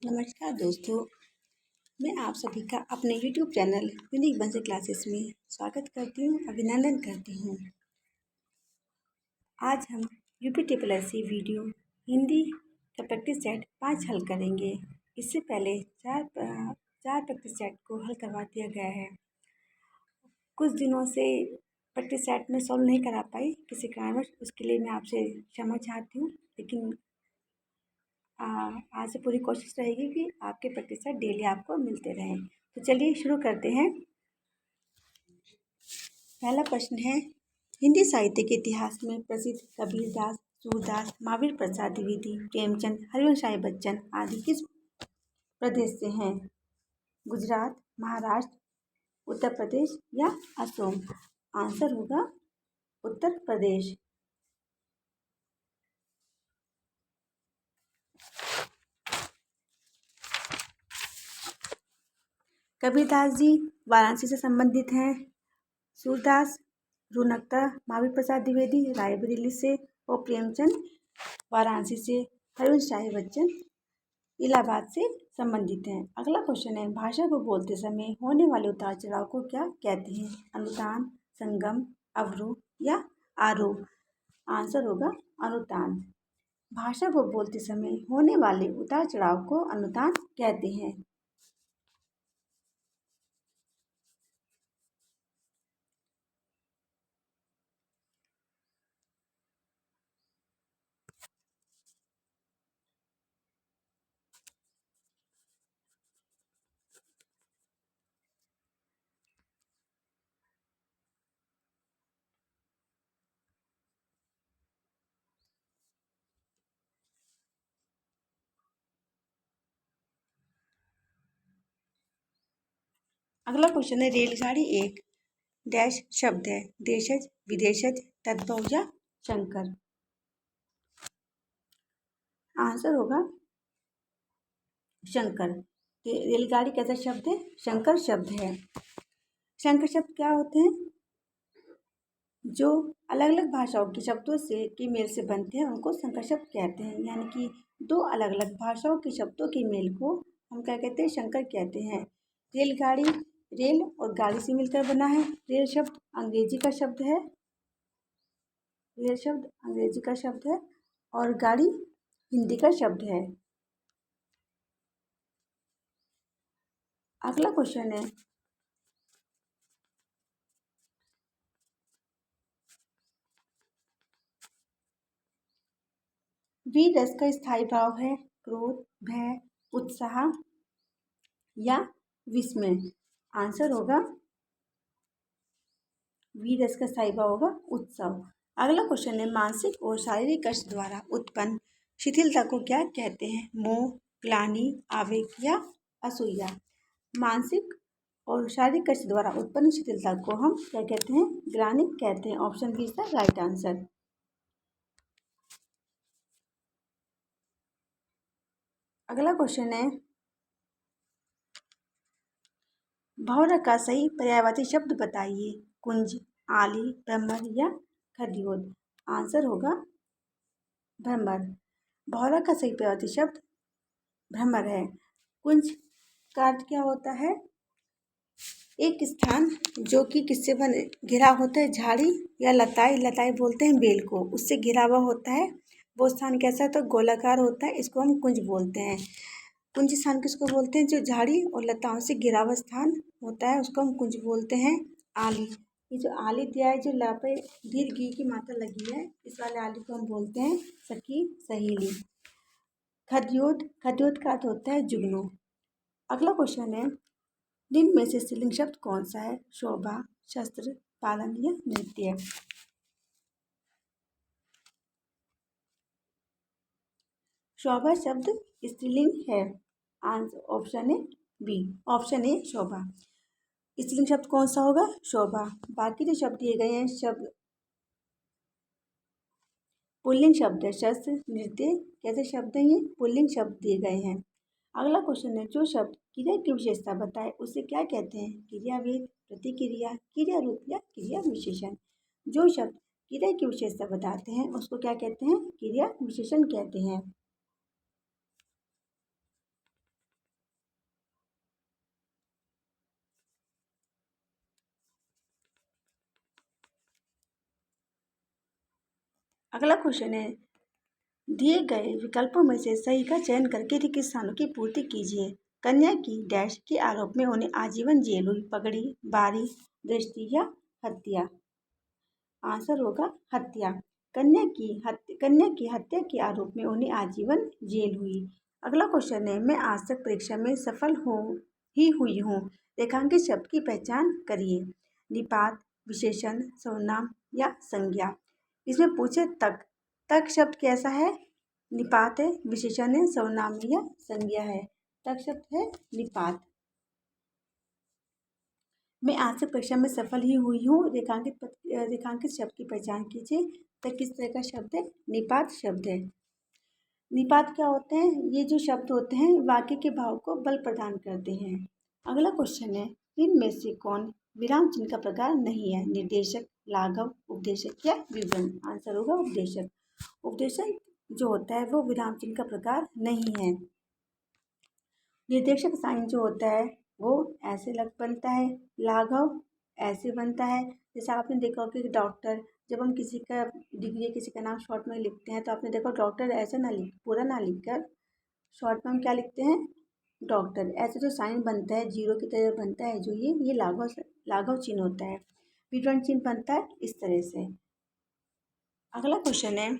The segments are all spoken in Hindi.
नमस्कार दोस्तों, मैं आप सभी का अपने YouTube चैनल यूनिक बंसी क्लासेस में स्वागत करती हूँ, अभिनंदन करती हूँ। आज हम UP triple SC video Hindi का प्रैक्टिस सेट 5 हल करेंगे। इससे पहले चार प्रैक्टिस सेट को हल करवा दिया गया है। कुछ दिनों से प्रैक्टिस सेट में सॉल्व नहीं करा पाई किसी कारणवश, उसके लिए मैं आपसे क्षमा चाहती हूँ। लेकिन आज से पूरी कोशिश रहेगी कि आपके प्रैक्टिस सेट डेली आपको मिलते रहें। तो चलिए शुरू करते हैं। पहला प्रश्न है, हिंदी साहित्य के इतिहास में प्रसिद्ध कबीरदास, सूरदास, महावीर प्रसाद द्विवेदी, प्रेमचंद, हरिवंश राय बच्चन आदि किस प्रदेश से हैं? गुजरात, महाराष्ट्र, उत्तर प्रदेश या असम? आंसर होगा उत्तर प्रदेश। कबीरदास जी वाराणसी से संबंधित हैं। सूरदास रूनकता, महावीर प्रसाद द्विवेदी रायबरेली से और प्रेमचंद वाराणसी से, हरिवंश राय बच्चन इलाहाबाद से संबंधित हैं। अगला क्वेश्चन है, भाषा को बोलते समय होने वाले उतार चढ़ाव को क्या कहते हैं? अनुतान, संगम, अवरोह या आरोह? आंसर होगा अनुतान। भाषा को बोलते समय होने वाले उतार चढ़ाव को अनुतान कहते हैं। अगला क्वेश्चन है, रेलगाड़ी एक डैश शब्द है? देशज, विदेशज, तद्भव या शंकर? आंसर होगा शंकर। रेलगाड़ी कैसा शब्द है? शंकर शब्द है। शंकर शब्द क्या होते हैं? जो अलग अलग भाषाओं के शब्दों से के मेल से बनते हैं उनको शंकर शब्द कहते हैं। यानी कि दो अलग अलग भाषाओं के शब्दों के मेल को हम क्या कहते हैं? शंकर कहते हैं। रेलगाड़ी रेल और गाड़ी से मिलकर बना है। रेल शब्द अंग्रेजी का शब्द है। रेल शब्द अंग्रेजी का शब्द है और गाड़ी हिंदी का शब्द है। अगला क्वेश्चन है, वीर रस का स्थायी भाव है? क्रोध, भय, उत्साह या विस्मय? आंसर होगा वीर रस का स्थायी भाव होगा उत्सव। अगला क्वेश्चन है, मानसिक और शारीरिक कष्ट द्वारा उत्पन्न शिथिलता को क्या कहते हैं? मोह, ग्लानि, आवेग या असूया? मानसिक और शारीरिक कष्ट द्वारा उत्पन्न शिथिलता को हम क्या कहते हैं? ग्लानि कहते हैं। ऑप्शन बी इसका राइट आंसर। अगला क्वेश्चन है, भौर का सही पर्यायवाची शब्द बताइए? कुंज, आली, भ्रमर या खद्योत? आंसर होगा भ्रमर। भौरा का सही पर्यायवाची शब्द भ्रमर है। कुंज का अर्थ क्या होता है? एक स्थान जो कि किससे बन घिरा होता है? झाड़ी या लताई, लताई बोलते हैं बेल को, उससे घिरा हुआ होता है। वो स्थान कैसा? तो गोलाकार होता है, इसको हम कुंज बोलते हैं। कुंज स्थान किसको बोलते हैं? जो झाड़ी और लताओं से घिरा हुआ स्थान होता है उसको हम कुंज बोलते हैं। आली, ये जो आली दिया है, जो ला पे दीर्घ ई की मात्रा लगी है, इस वाले आली को हम बोलते हैं सखी, सहेली। खद्योत, खद्योत का अर्थ होता है जुगनू। अगला क्वेश्चन है, निम्न में से स्त्रीलिंग शब्द कौन सा है? शोभा, शस्त्र, पालन या नृत्य? शोभा शब्द स्त्रीलिंग है। आंसर ऑप्शन है बी, ऑप्शन ए शोभा। स्त्रीलिंग शब्द कौन सा होगा? शोभा। बाकी जो शब्द दिए गए हैं शब्द पुल्लिंग शब्द है। शस्त्र, नृत्य कैसे शब्द हैं? ये पुल्लिंग शब्द दिए गए हैं। अगला क्वेश्चन है, जो शब्द क्रिया की विशेषता बताए उसे क्या कहते हैं? क्रियावेद, प्रतिक्रिया, क्रिया रूप या क्रिया विशेषण? जो शब्द क्रिया की विशेषता बताते हैं उसको क्या कहते हैं? क्रिया विशेषण कहते हैं। अगला क्वेश्चन है, दिए गए विकल्पों में से सही का चयन करके ठीक स्थानों की पूर्ति कीजिए। कन्या की डैश के आरोप में उन्हें आजीवन जेल हुई, पगड़ी, बारी, दृष्टि या हत्या। आंसर होगा हत्या। कन्या की हत्या के आरोप में उन्हें आजीवन जेल हुई। अगला क्वेश्चन है, मैं आज तक परीक्षा में सफल हुई हूँ। रेखांकित शब्द की पहचान करिए। निपात, विशेषण, सर्वनाम या संज्ञा। इसमें पूछे तक शब्द कैसा है? निपात है, विशेषण है, सर्वनाम है या संज्ञा है? तक शब्द है निपात। मैं आज तक परीक्षा में सफल ही हुई हूँ। रेखांकित शब्द की पहचान कीजिए। तो किस तरह का शब्द है? निपात शब्द है। निपात क्या होते हैं? ये जो शब्द होते हैं वाक्य के भाव को बल प्रदान करते हैं। अगला क्वेश्चन है, इनमें से कौन विराम चिन्ह का प्रकार नहीं है? निर्देशक, लाघव, उपदेशक या विवरण। आंसर होगा उपदेशक। उपदेशक जो होता है वो विराम चिन्ह का प्रकार नहीं है। निर्देशक साइन जो होता है वो ऐसे बनता है। लाघव ऐसे बनता है। जैसे आपने देखा होगा कि डॉक्टर, जब हम किसी का डिग्री, किसी का नाम शॉर्ट में लिखते हैं तो आपने देखा डॉक्टर ऐसे ना पूरा ना लिखकर शॉर्ट में हम क्या लिखते हैं? डॉक्टर। ऐसे जो साइन बनता है जीरो की तरह बनता है, जो ये लाघव चिन्ह होता है। विवरण चिन्ह बनता है इस तरह से। अगला क्वेश्चन है,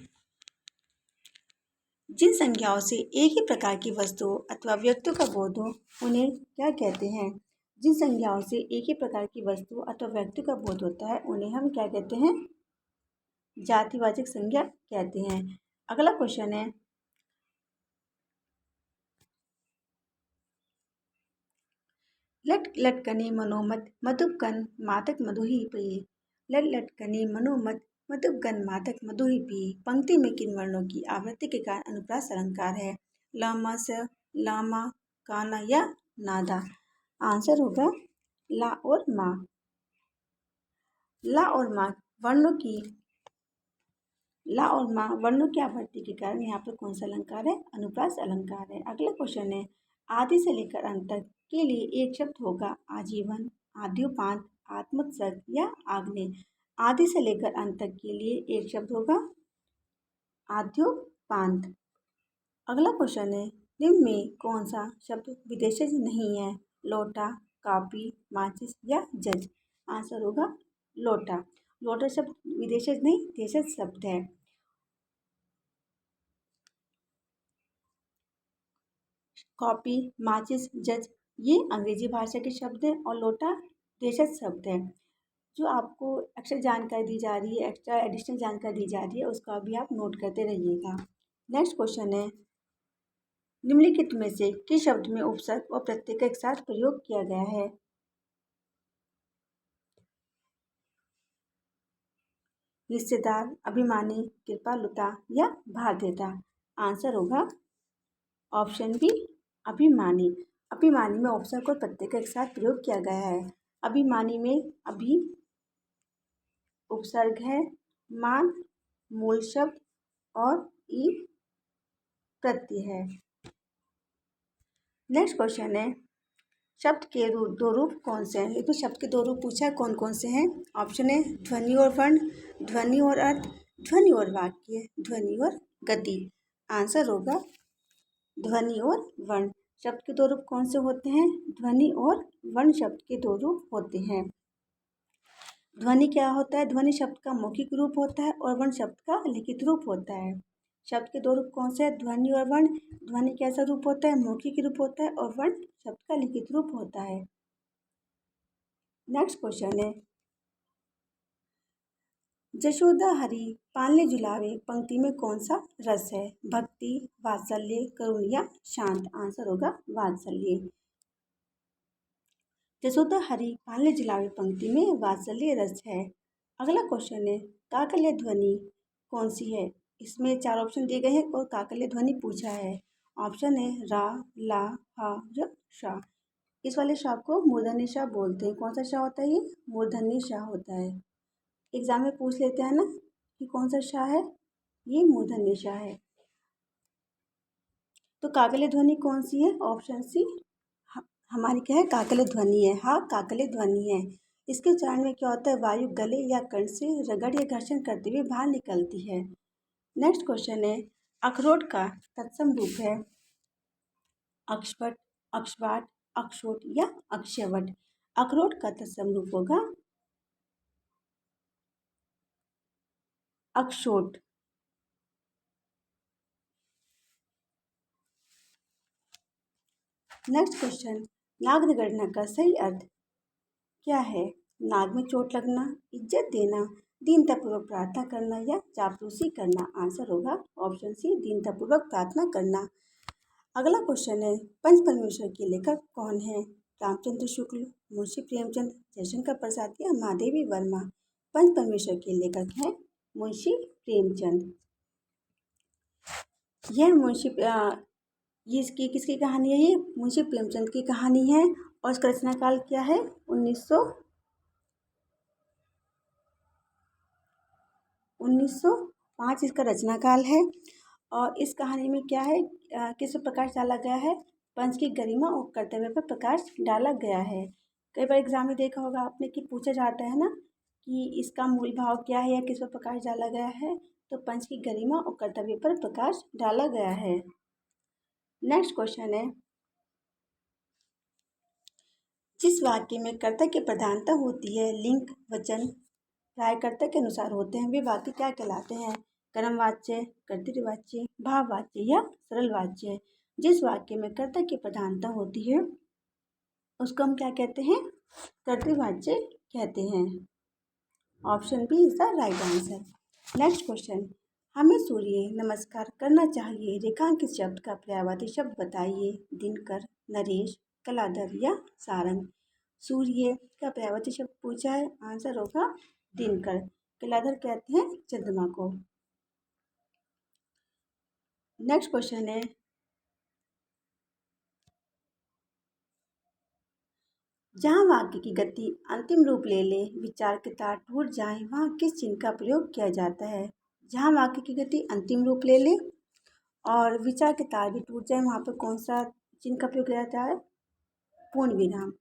जिन संज्ञाओं से एक ही प्रकार की वस्तु अथवा व्यक्तियों का बोध हो उन्हें क्या कहते हैं? जिन संज्ञाओं से एक ही प्रकार की वस्तु अथवा व्यक्ति का बोध होता है उन्हें हम क्या कहते हैं? जातिवाचक संज्ञा कहते हैं। अगला क्वेश्चन है, लट लटकने मनोमत मधुपकन मातक मधुही पिए। लट लटकने मनोमत मधुपगन मातक मधुही पिए पंक्ति में किन वर्णों की आवृत्ति के कारण अनुप्रास अलंकार है? लामा, स, लामा, काना या नादा। आंसर होगा ला और मा। ला और मा वर्णों की आवृत्ति के कारण यहाँ पर कौन सा अलंकार है? अनुप्रास अलंकार है। अगला क्वेश्चन है, आदि से लेकर अंत तक के लिए एक शब्द होगा। आजीवन, आद्योपांत, आत्मोत्सर्ग या आग्नेय। आदि से लेकर अंत तक के लिए एक शब्द होगा आद्योपांत। अगला क्वेश्चन है, निम्न में कौन सा शब्द विदेशज नहीं है? लोटा, कॉपी, माचिस या जज। आंसर होगा लोटा। लोटा शब्द विदेशज नहीं देशज शब्द है। कॉपी, माचिस, जज ये अंग्रेजी भाषा के शब्द हैं और लोटा देशज शब्द है। जो आपको एक्स्ट्रा जानकारी दी जा रही है, एक्स्ट्रा एडिशनल जानकारी दी जा रही है, उसका भी आप नोट करते रहिएगा। नेक्स्ट क्वेश्चन है, निम्नलिखित में से किस शब्द में उपसर्ग और प्रत्यय का एक साथ प्रयोग किया गया है? हिस्सेदार, अभिमानी, कृपालुता या भारतीयता। आंसर होगा ऑप्शन बी अभिमानी। अभिमानी में उपसर्ग और प्रत्यय का एक साथ प्रयोग किया गया है। अभिमानी में अभी उपसर्ग है, मान मूल शब्द और ई प्रत्यय है। नेक्स्ट क्वेश्चन है, शब्द के दो रूप कौन से हैं? तो शब्द के दो रूप पूछा है, कौन कौन से हैं? ऑप्शन है ध्वनि और वर्ण, ध्वनि और अर्थ, ध्वनि और वाक्य, ध्वनि और गति। आंसर होगा ध्वनि और वर्ण। शब्द के दो रूप कौन से होते हैं? ध्वनि और वर्ण शब्द के दो रूप होते हैं। ध्वनि क्या होता है? ध्वनि शब्द का मौखिक रूप होता है और वर्ण शब्द का लिखित रूप होता है। शब्द के दो रूप कौन से हैं? ध्वनि और वर्ण। ध्वनि कैसा रूप होता है? मौखिक रूप होता है और वर्ण शब्द का लिखित रूप होता है। नेक्स्ट क्वेश्चन है, जशोदा हरि पालने झुलावे पंक्ति में कौन सा रस है? भक्ति, वात्सल्य, करुण या शांत। आंसर होगा वात्सल्य। जशोदा हरि पालने झुलावे पंक्ति में वात्सल्य रस है। अगला क्वेश्चन है, काकल्य ध्वनि कौन सी है? इसमें चार ऑप्शन दिए गए हैं और काकल्य ध्वनि पूछा है। ऑप्शन है रा, ला, हा या शा। इस वाले शा को मूर्धन्य शा बोलते हैं। कौन सा शा होता है? ये मूर्धन्य शा होता है। एग्जाम में पूछ लेते हैं ना कि कौन सा शा है, ये मूर्धन्य शा है। तो काकल्य ध्वनि कौन सी है? ऑप्शन सी हमारी क्या है? काकल्य ध्वनि है। हाँ, काकल्य ध्वनि है। इसके उच्चारण में क्या होता है? वायु गले या कंठ से रगड़ या घर्षण करते हुए बाहर निकलती है। नेक्स्ट क्वेश्चन है, अखरोट का तत्सम रूप है अक्षवट, अक्षवाट, अक्षोट या अक्षयवट। अखरोट का तत्सम रूप होगा अक्षोट। नेक्स्ट क्वेश्चन, नाग रगड़ना का सही अर्थ क्या है? नाग में चोट लगना, इज्जत देना, दीनतापूर्वक प्रार्थना करना या चापलूसी करना। आंसर होगा ऑप्शन सी, दीनतापूर्वक प्रार्थना करना। अगला क्वेश्चन है, पंच परमेश्वर के लेखक कौन है? रामचंद्र शुक्ल, मुंशी प्रेमचंद, जयशंकर प्रसाद या महादेवी वर्मा। पंच परमेश्वर के लेखक हैं मुंशी प्रेमचंद। यह ये इसकी किसकी कहानी है? ये मुंशी प्रेमचंद की कहानी है और इसका रचना काल क्या है? 1905 इसका रचना काल है। और इस कहानी में क्या है, किस पर प्रकाश डाला गया है? पंच की गरिमा और कर्तव्य पर प्रकाश डाला गया है। कई बार एग्जाम में देखा होगा आपने कि पूछा जाता है ना कि इसका मूल भाव क्या है या किस पर प्रकाश डाला गया है, तो पंच की गरिमा और कर्तव्य पर प्रकाश डाला गया है। नेक्स्ट क्वेश्चन है, जिस वाक्य में कर्ता की प्रधानता होती है, लिंग वचन प्रायकर्ता के अनुसार होते हैं, वे वाक्य क्या कहलाते हैं? कर्मवाच्य, कर्तृवाच्य, भाववाच्य या सरल वाच्य। जिस वाक्य में कर्ता की प्रधानता होती है उसको हम क्या कहते हैं? कर्तृवाच्य कहते हैं। Option B is the right answer. Next question, हमें सूर्य नमस्कार करना चाहिए। रेखांकित शब्द का पर्यायवाची शब्द बताइए। दिनकर, नरेश, कलाधर या सारंग। सूर्य का पर्यायवाची शब्द पूछा है, आंसर होगा दिनकर। कलाधर कहते हैं चंद्रमा को। नेक्स्ट क्वेश्चन है, जहाँ वाक्य की गति अंतिम रूप ले ले, विचार के तार टूट जाए, वहाँ किस चिन्ह का प्रयोग किया जाता है? जहाँ वाक्य की गति अंतिम रूप ले ले और विचार के तार भी टूट जाए, वहाँ पर कौन सा चिन्ह का प्रयोग किया जाता है? पूर्ण विराम।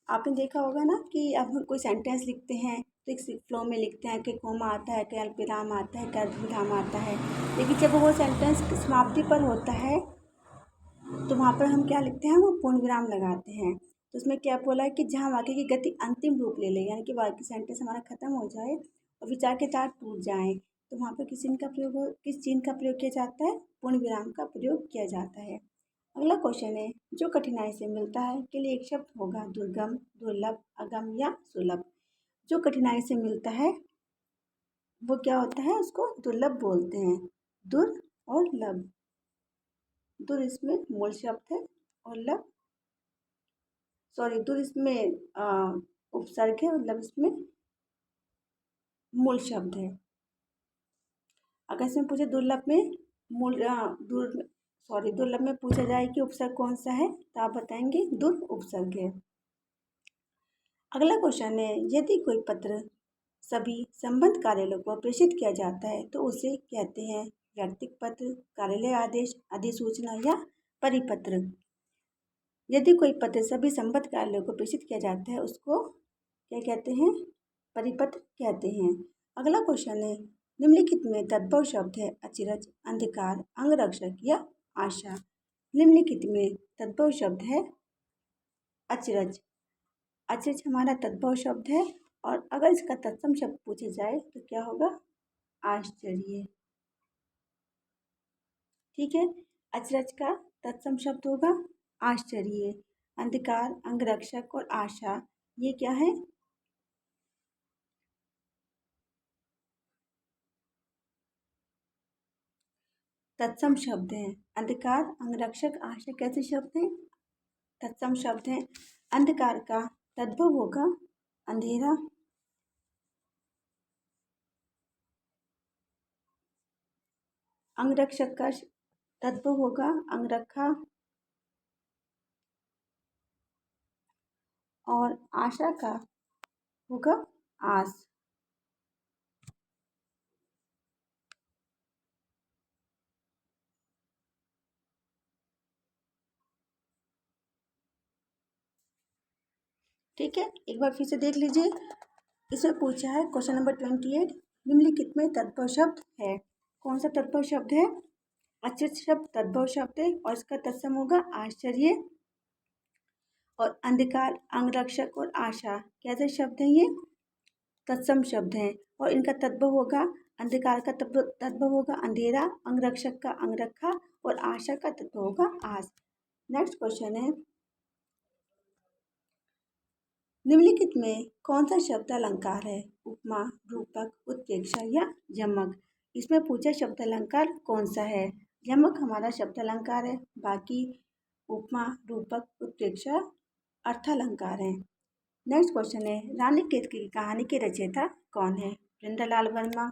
आपने देखा होगा ना कि अब हम कोई सेंटेंस लिखते हैं तो एक फ्लो में लिखते हैं कि कोमा आता है, कि अल्पविराम आता है, कि अर्धविराम आता है, लेकिन जब वो सेंटेंस समाप्ति पर होता है तो वहाँ पर हम क्या लिखते हैं? वो पूर्ण विराम लगाते हैं। तो उसमें क्या बोला है कि जहाँ वाक्य की गति अंतिम रूप ले ले, यानी कि वाक्य सेंटेंस हमारा खत्म हो जाए और विचार के तार टूट जाए, तो वहाँ पर किस चिन्ह का प्रयोग किया जाता है? पूर्ण विराम का प्रयोग किया जाता है। अगला क्वेश्चन है, जो कठिनाई से मिलता है के लिए एक शब्द होगा दुर्गम, दुर्लभ, अगम या सुलभ। जो कठिनाई से मिलता है वो क्या होता है? उसको दुर्लभ बोलते हैं। दुर और लब। दुर इसमें मूल शब्द है और लब दुर इसमें उपसर्ग है और लब इसमें मूल शब्द है। अगर इसमें पूछे दुर्लभ में दुर्लभ में पूछा जाए कि उपसर्ग कौन सा है, तो आप बताएंगे दुर उपसर्ग है। अगला क्वेश्चन है, यदि कोई पत्र सभी संबंध कार्यालयों को प्रेषित किया जाता है तो उसे कहते हैं व्यक्तिगत पत्र, कार्यालय आदेश, अधिसूचना या परिपत्र। यदि कोई पत्र सभी संबंध कार्यालयों को प्रेषित किया जाता है उसको क्या कहते हैं? परिपत्र कहते हैं। अगला क्वेश्चन है, निम्नलिखित में तद्भव शब्द है अचिरज, अंधकार, अंगरक्षक या आशा। निम्नलिखित में तद्भव शब्द है अचिरज। अचिरज हमारा तद्भव शब्द है और अगर इसका तत्सम शब्द पूछा जाए तो क्या होगा? आश्चर्य। ठीक है, अचरज का तत्सम शब्द होगा आश्चर्य। अंधकार, अंगरक्षक और आशा ये क्या है? तत्सम शब्द हैं। अंधकार, अंगरक्षक, आशा कैसे शब्द हैं? तत्सम शब्द हैं। अंधकार का तद्भव होगा अंधेरा। अंगरक्षक का तद्भव होगा अंगरखा और आशा का होगा आस। ठीक है, एक बार फिर से देख लीजिए। इसमें पूछा है क्वेश्चन नंबर 28, निम्नलिखित में तत्व शब्द है। कौन सा तद्भव शब्द है? अच्युत शब्द तद्भव शब्द है और इसका तत्सम होगा आश्चर्य। और अंधकार, अंगरक्षक और आशा कैसे शब्द हैं? ये तत्सम शब्द हैं और इनका तद्भव होगा, अंधकार का तद्भव होगा अंधेरा, अंगरक्षक का अंगरखा और आशा का तद्भव होगा आस। नेक्स्ट क्वेश्चन है, निम्नलिखित में कौन सा शब्द अलंकार है? उपमा, रूपक, उत्प्रेक्षा या यमक। इसमें पूछा शब्द अलंकार कौन सा है? यमक हमारा शब्द अलंकार है, बाकी उपमा, रूपक, उत्प्रेक्षा अर्थालंकार है। नेक्स्ट क्वेश्चन है, रानी केतकी की कहानी के रचयिता कौन है? वृंदालाल वर्मा,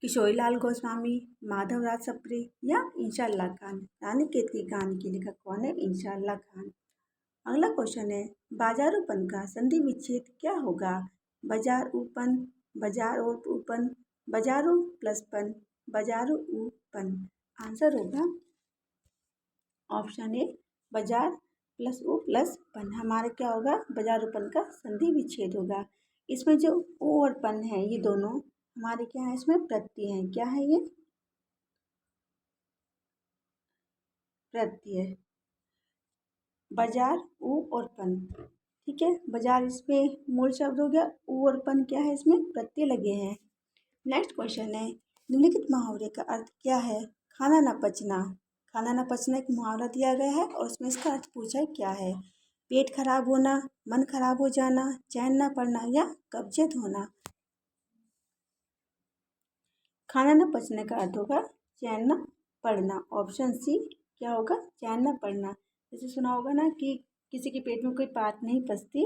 किशोरीलाल गोस्वामी, माधवराज सप्रे या इंशाअल्लाह खान। रानी केतकी की कहानी के लेखक कौन है? इंशाअल्लाह खान। अगला क्वेश्चन है, बाजारूपन का संधि विच्छेद क्या होगा? बाजार उपन, बाजार और उपन, बाजारू प्लस पन, बाजारू उपन। आंसर होगा ऑप्शन ए बाजार प्लस उ प्लस पन। हमारा क्या होगा? बाजारूपन का संधि विच्छेद होगा। इसमें जो उ और पन है ये दोनों हमारे क्या है? इसमें प्रत्यय हैं। क्या है ये? प्रत्यय। बाजार, उ और पन, ठीक है। बाजार इसमें मूल शब्द हो गया, उ और पन क्या है? इसमें प्रत्यय लगे हैं। नेक्स्ट क्वेश्चन है, निम्नलिखित मुहावरे का अर्थ क्या है? खाना न पचना। खाना न पचना एक मुहावरा दिया गया है और उसमें इसका अर्थ पूछा है क्या है? पेट खराब होना, मन खराब हो जाना, चैन न पड़ना या कब्जियत होना। खाना न पचने का अर्थ होगा चैन न पड़ना। ऑप्शन सी क्या होगा? चैन न पड़ना। जैसे सुना होगा ना कि किसी के पेट में कोई बात नहीं पचती,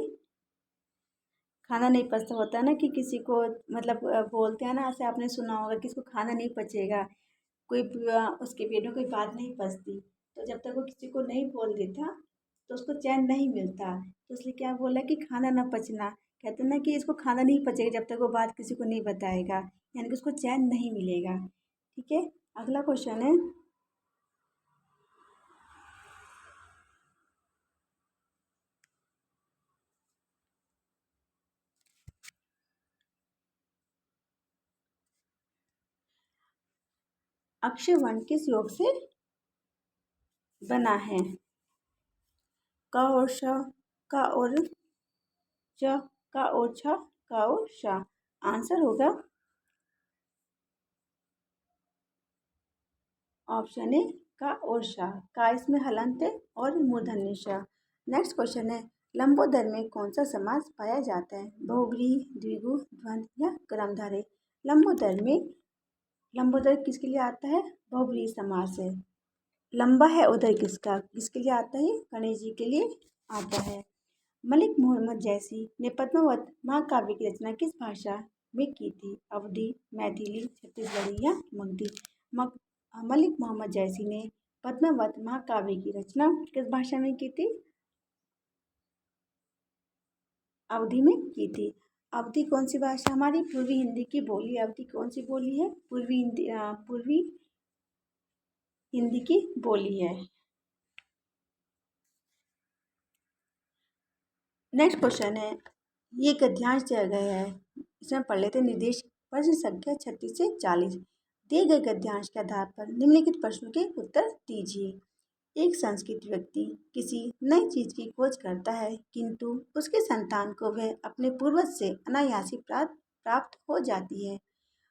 खाना नहीं पचता, होता है ना कि किसी को मतलब बोलते हैं ना, ऐसे आपने सुना होगा कि इसको खाना नहीं पचेगा, कोई उसके पेट में कोई बात नहीं पचती, तो जब तक वो किसी को नहीं बोल देता तो उसको चैन नहीं मिलता। तो इसलिए क्या बोला कि खाना ना पचना, कहते हैं ना कि इसको खाना नहीं पचेगा जब तक वो बात किसी को नहीं बताएगा, यानी कि उसको चैन नहीं मिलेगा। ठीक है, अगला क्वेश्चन है, अक्षय वर्ण किस योग से बना है? क और श, क और च, क और छ, क और श। आंसर होगा ऑप्शन ए का और श। का इसमें हलंत है और मूर्धन्य श। नेक्स्ट क्वेश्चन है, लंबोदर में कौन सा समास पाया जाता है? बहुव्रीहि, द्विगु, द्वंद या क्रमधारय। लंबोदर में लंबोदर किसके लिए आता है? बहुव्रीहि समास है। लंबा है उदर किसका, किसके लिए आता है? गणेश जी के लिए आता है। मलिक मोहम्मद जैसी ने पद्मावत महाकाव्य की रचना किस भाषा में की थी? अवधी, मैथिली, छत्तीसगढ़ी या मगधी। मलिक मोहम्मद जैसी ने पद्मावत महाकाव्य की रचना किस भाषा में की थी? अवधी में की थी। अवधी कौन सी भाषा? हमारी पूर्वी हिंदी की बोली। अवधी कौन सी बोली है? पूर्वी हिंदी की बोली है। नेक्स्ट क्वेश्चन है, ये गद्यांश दिया गया है, इसमें पढ़ लेते हैं। निर्देश प्रश्न संख्या 36 से 40। दिए गए गद्यांश के आधार पर निम्नलिखित प्रश्नों के उत्तर दीजिए। एक संस्कृत व्यक्ति किसी नई चीज की खोज करता है, किंतु उसके संतान को वह अपने पूर्वज से अनायासी प्राप्त हो जाती है।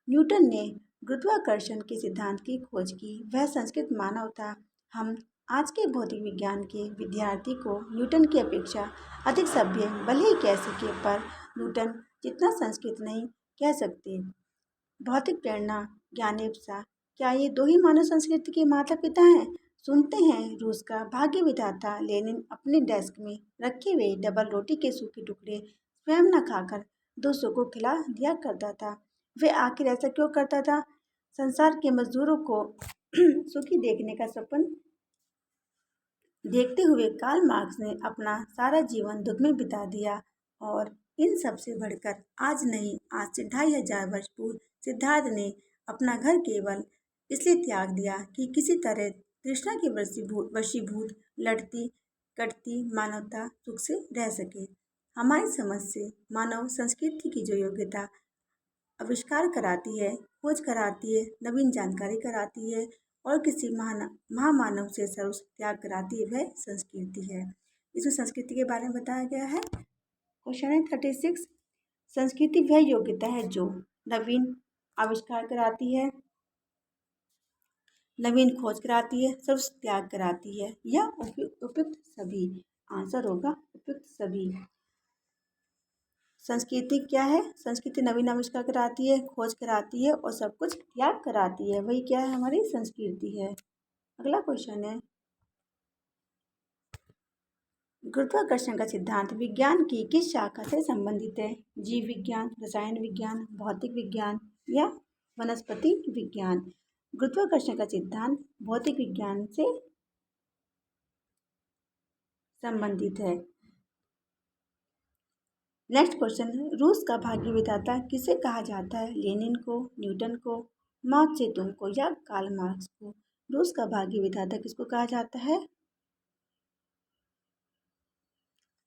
न्यूटन ने गुरुत्वाकर्षण के सिद्धांत की खोज की, वह संस्कृत मानव था। हम आज के भौतिक विज्ञान के विद्यार्थी को न्यूटन की अपेक्षा अधिक सभ्य भले ही कह सके, पर न्यूटन जितना संस्कृत नहीं कह सकते। भौतिक प्रेरणा, ज्ञानेप्सा, क्या ये दो ही मानव संस्कृति के माता पिता हैं? सुनते हैं रूस का भाग्य विधाता लेनिन अपने डेस्क में रखे हुए डबल रोटी के सूखे टुकड़े स्वयं न खाकर दूसरों को खिला दिया करता था। वे आखिर ऐसा क्यों करता था? संसार के मजदूरों को सुखी देखने का सपन देखते हुए कार्ल मार्क्स ने अपना सारा जीवन दुख में बिता दिया। और इन सब से बढ़कर आज नहीं, आज से 2500 वर्ष पूर्व सिद्धार्थ ने अपना घर केवल इसलिए त्याग दिया कि किसी तरह तृष्णा की वशीभूत लड़ती कटती मानवता सुख से रह सके। हमारी समझ से मानव संस्कृति की जो योग्यता आविष्कार कराती है, खोज कराती है, नवीन जानकारी कराती है और किसी महामानव से सर्व त्याग कराती है, वह संस्कृति है। इसमें संस्कृति के बारे में बताया गया है। क्वेश्चन है 36। संस्कृति वह योग्यता है जो नवीन आविष्कार कराती है, नवीन खोज कराती है, सर्व त्याग कराती है या उपयुक्त सभी। आंसर होगा उपयुक्त सभी। संस्कृति क्या है? संस्कृति नवीन आविष्कार कराती है, खोज कराती है और सब कुछ त्याग कराती है, वही क्या है? हमारी संस्कृति है। अगला क्वेश्चन है, गुरुत्वाकर्षण का सिद्धांत विज्ञान की किस शाखा से संबंधित है? जीव विज्ञान, रसायन विज्ञान, भौतिक विज्ञान या वनस्पति विज्ञान। गुरुत्वाकर्षण का सिद्धांत भौतिक विज्ञान से संबंधित है। नेक्स्ट क्वेश्चन, रूस का भाग्य विधाता किसे कहा जाता है? लेनिन को, न्यूटन को, माओ त्से-तुंग को या कार्ल मार्क्स को। रूस का भाग्य विधाता किसको कहा जाता है?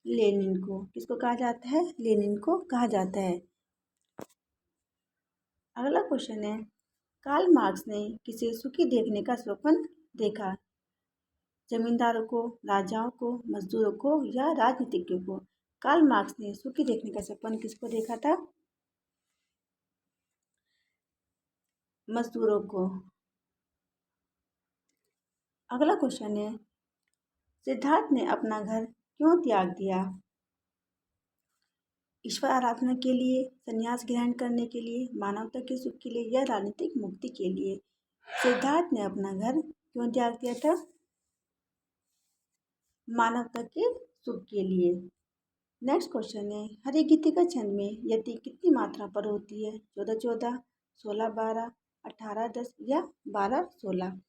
लेनिन को। किसको कहा जाता है? लेनिन को कहा जाता है। अगला क्वेश्चन है, कार्ल मार्क्स ने किसे सुखी देखने का स्वप्न देखा? जमींदारों को, राजाओं को, मजदूरों को या राजनीतिज्ञों को। कार्ल मार्क्स ने सुखी देखने का सपन किसको देखा था? मजदूरों को। अगला क्वेश्चन है, सिद्धार्थ ने अपना घर क्यों त्याग दिया? ईश्वर आराधना के लिए, संन्यास ग्रहण करने के लिए, मानवता के सुख के लिए या राजनीतिक मुक्ति के लिए। सिद्धार्थ ने अपना घर क्यों त्याग दिया था? मानवता के सुख के लिए। नेक्स्ट क्वेश्चन है, हरी गीतिका छंद में यति कितनी मात्रा पर होती है? 14-14, 16-12, 18-10 या 12-16।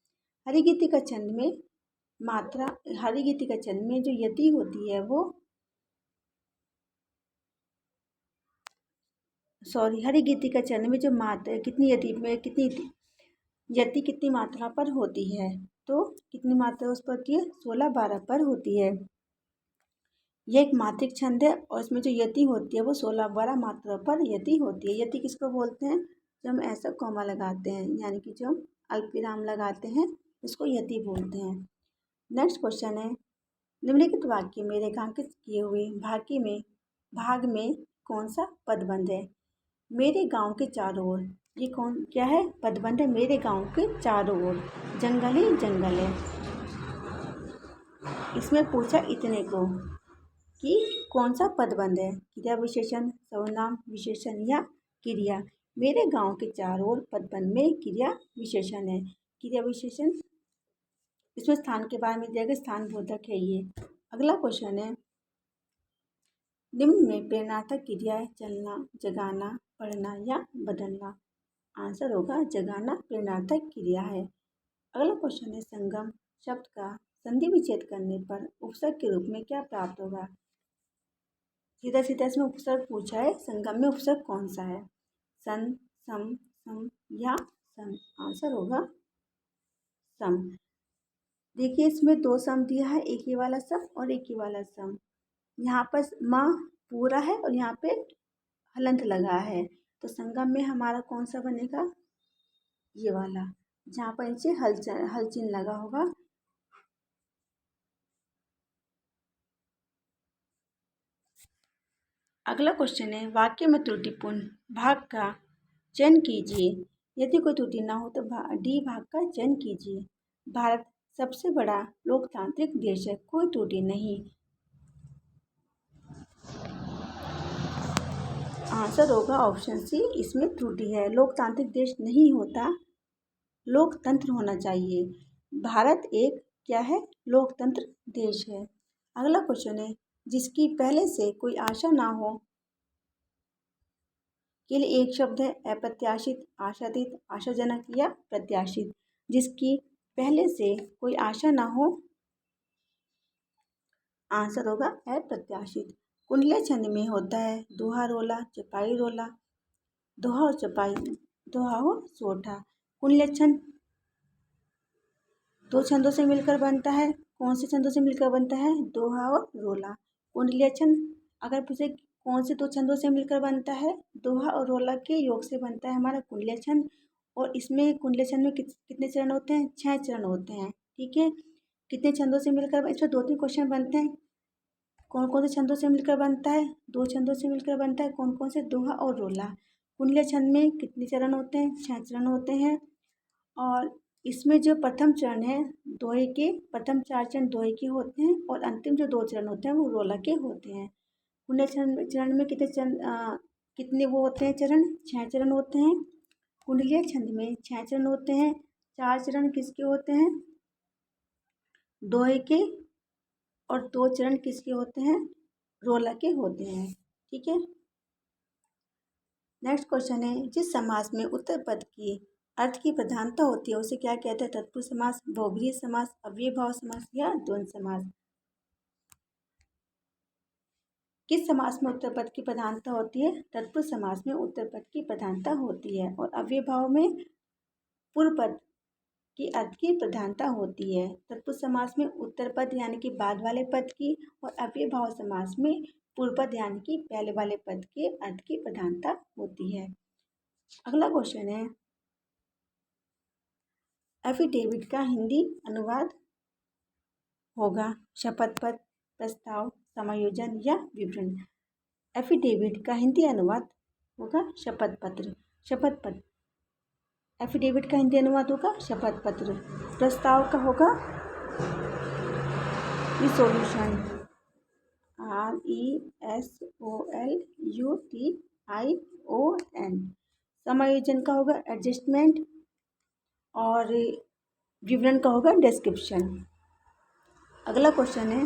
हरी गीतिका छंद में मात्रा, हरी गीतिका छंद में जो यति होती है वो हरी गीतिका छंद में जो मात्रा कितनी यति में कितनी मात्रा पर होती है? तो कितनी मात्रा उस पर होती है? 16-12 पर होती है। यह एक मात्रिक छंद है और इसमें जो यति होती है वो 16-12 मात्रा पर यति होती है। यति किसको बोलते हैं? जब हम ऐसा कॉमा लगाते हैं, यानी कि जो हम अल्पविराम लगाते हैं उसको यति बोलते हैं। नेक्स्ट क्वेश्चन है, निम्नलिखित वाक्य में रेखांकित किए हुए भाग में कौन सा पदबंध है? मेरे गांव के चारों ओर। ये क्या है? पदबंध है। मेरे गांव के चारों ओर जंगल ही जंगल है। इसमें पूछा इतने को कि कौन सा पदबंध है? क्रिया विशेषण, सर्वनाम विशेषण या क्रिया। मेरे गांव के चारों ओर पदबंध में क्रिया विशेषण है। क्रिया विशेषण, इसमें स्थान के बारे में दिया गया, स्थान बोधक है ये। अगला क्वेश्चन है, निम्न में प्रेरणार्थक क्रियाएं चलना, जगाना, पढ़ना या बदलना। आंसर होगा जगाना प्रेरणार्थक क्रिया है। अगला क्वेश्चन है, संगम शब्द का संधि विच्छेद करने पर उपसर्ग के रूप में क्या प्राप्त होगा? सीधा सीधा इसमें उपसर्ग पूछा है, संगम में उपसर्ग कौन सा है? सन, सम, सम या सम। आंसर होगा सम। देखिए इसमें दो सम दिया है, एक ही वाला सम और एक ही वाला सम। यहाँ पर माँ पूरा है और यहाँ पे हलंत लगा है, तो संगम में हमारा कौन सा बनेगा? ये वाला, जहाँ पर नीचे हल चिन्ह लगा होगा। अगला क्वेश्चन है, वाक्य में त्रुटिपूर्ण भाग का चयन कीजिए। यदि कोई त्रुटि ना हो तो डी भाग का चयन कीजिए। भारत सबसे बड़ा लोकतांत्रिक देश है, कोई त्रुटि नहीं। आंसर होगा ऑप्शन सी, इसमें त्रुटि है। लोकतांत्रिक देश नहीं होता, लोकतंत्र होना चाहिए। भारत एक क्या है? लोकतंत्र देश है। अगला क्वेश्चन है, जिसकी पहले से कोई आशा ना हो के लिए एक शब्द है, अप्रत्याशित, आशातीत, आशाजनक या प्रत्याशित। जिसकी पहले से कोई आशा ना हो, आंसर होगा अप्रत्याशित। कुंडली छंद में होता है दोहा रोला, चपाई रोला। दोहा और चपाई, दोहा हो सोठा। कुंडली छंद दो छंदों से मिलकर बनता है। कौन से छंदों से मिलकर बनता है? दोहा और रोला। कुंडली छंद अगर पूछे कौन से दो छंदों से मिलकर बनता है? दोहा और रोला के योग से बनता है हमारा कुंडलीय छंद। और इसमें कुंडलीय छंद में कितने चरण होते हैं? 6 चरण होते हैं। ठीक है, कितने छंदों से मिलकर, इसमें 2-3 क्वेश्चन बनते हैं। कौन कौन से छंदों से मिलकर बनता है? 2 छंदों से मिलकर बनता है। कौन कौन से? दोहा और रोला। कुंडलीय छंद में कितने चरण होते हैं? 6 चरण होते हैं। और इसमें जो प्रथम चरण है दोहे के, प्रथम 4 चरण दोहे के होते हैं और अंतिम जो 2 चरण होते हैं वो रोला के होते हैं। कुंडलीय चरण में कितने वो होते हैं चरण? 6 चरण होते हैं। कुंडलीय छंद में 6 चरण होते हैं। 4 चरण किसके होते हैं? दोहे के। और 2 चरण किसके होते हैं? रोला के होते हैं। ठीक है, नेक्स्ट क्वेश्चन है, जिस समास में उत्तर पद की अर्थ की प्रधानता होती है उसे क्या कहते हैं? तत्पुरुष समास, बहुब्रीहि समास, अव्ययभाव समास या द्वंद्व समास? किस समास में उत्तर पद की प्रधानता होती है? तत्पुरुष समास में उत्तर पद की प्रधानता होती है। और अव्ययभाव में पूर्व पद की अर्थ की प्रधानता होती है। तत्पुरुष समास में उत्तर पद यानी कि बाद वाले पद की, और अव्ययभाव समास में पूर्व पद यानी कि पहले वाले पद के अर्थ की प्रधानता होती है। अगला क्वेश्चन है, एफिडेविट का हिंदी अनुवाद होगा शपथ पत्र, प्रस्ताव, समायोजन या विवरण? एफिडेविट का हिंदी अनुवाद होगा शपथ पत्र। शपथ पत्र। एफिडेविट का हिंदी अनुवाद होगा शपथ पत्र। प्रस्ताव का होगा रिसोल्यूशन, RESOLUTION। समायोजन का होगा एडजस्टमेंट, और विवरण का होगा डिस्क्रिप्शन। अगला क्वेश्चन है,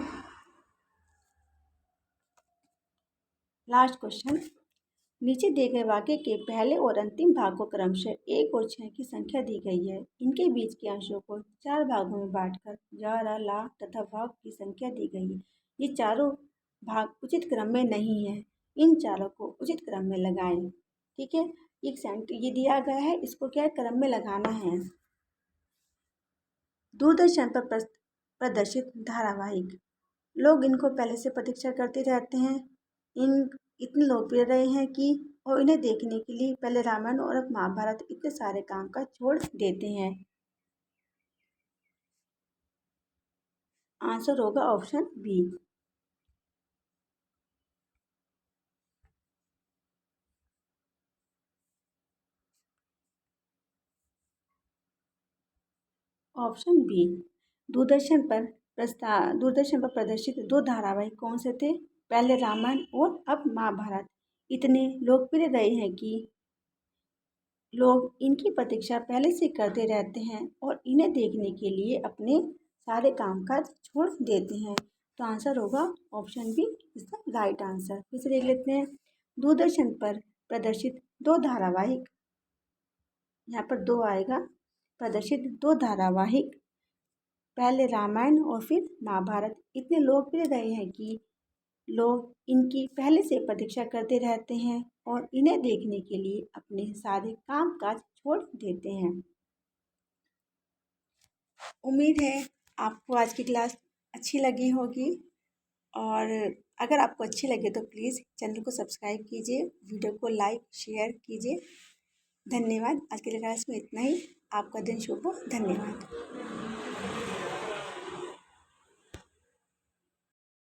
लास्ट क्वेश्चन, नीचे दिए गए वाक्य के पहले और अंतिम भाग को क्रमशः 1 और 6 की संख्या दी गई है। इनके बीच के अंशों को 4 भागों में बांटकर जा, रा, ला तथा भाग की संख्या दी गई है। ये चारों भाग उचित क्रम में नहीं है, इन चारों को उचित क्रम में लगाएं। ठीक है, एक सेंटेंस ये दिया गया है, इसको क्या क्रम में लगाना है। दूरदर्शन पर प्रदर्शित धारावाहिक, लोग इनको पहले से प्रतीक्षा करते रहते हैं। इन इतने लोकप्रिय रहे हैं कि और इन्हें देखने के लिए पहले रामायण और अब महाभारत इतने सारे काम का छोड़ देते हैं। आंसर होगा ऑप्शन बी। Option B. दूरदर्शन पर प्रदर्शित 2 धारावाहिक कौन से थे? पहले रामायण और अब महाभारत इतने लोकप्रिय रहे हैं कि लोग इनकी प्रतीक्षा पहले से करते रहते हैं और इन्हें देखने के लिए अपने सारे कामकाज छोड़ देते हैं। तो आंसर होगा option B is the right answer. फिर से देख लेते हैं, दूरदर्शन पर प्रदर्शित 2 धारावाहिक, यहाँ पर 2 आएगा, प्रदर्शित 2 धारावाहिक पहले रामायण और फिर महाभारत इतने लोकप्रिय रहे हैं कि लोग इनकी पहले से प्रतीक्षा करते रहते हैं और इन्हें देखने के लिए अपने सारे काम काज छोड़ देते हैं। उम्मीद है आपको आज की क्लास अच्छी लगी होगी, और अगर आपको अच्छी लगे तो प्लीज़ चैनल को सब्सक्राइब कीजिए, वीडियो को लाइक शेयर कीजिए। धन्यवाद। आज की क्लास में इतना ही। आपका दिन शुभ हो। धन्यवाद।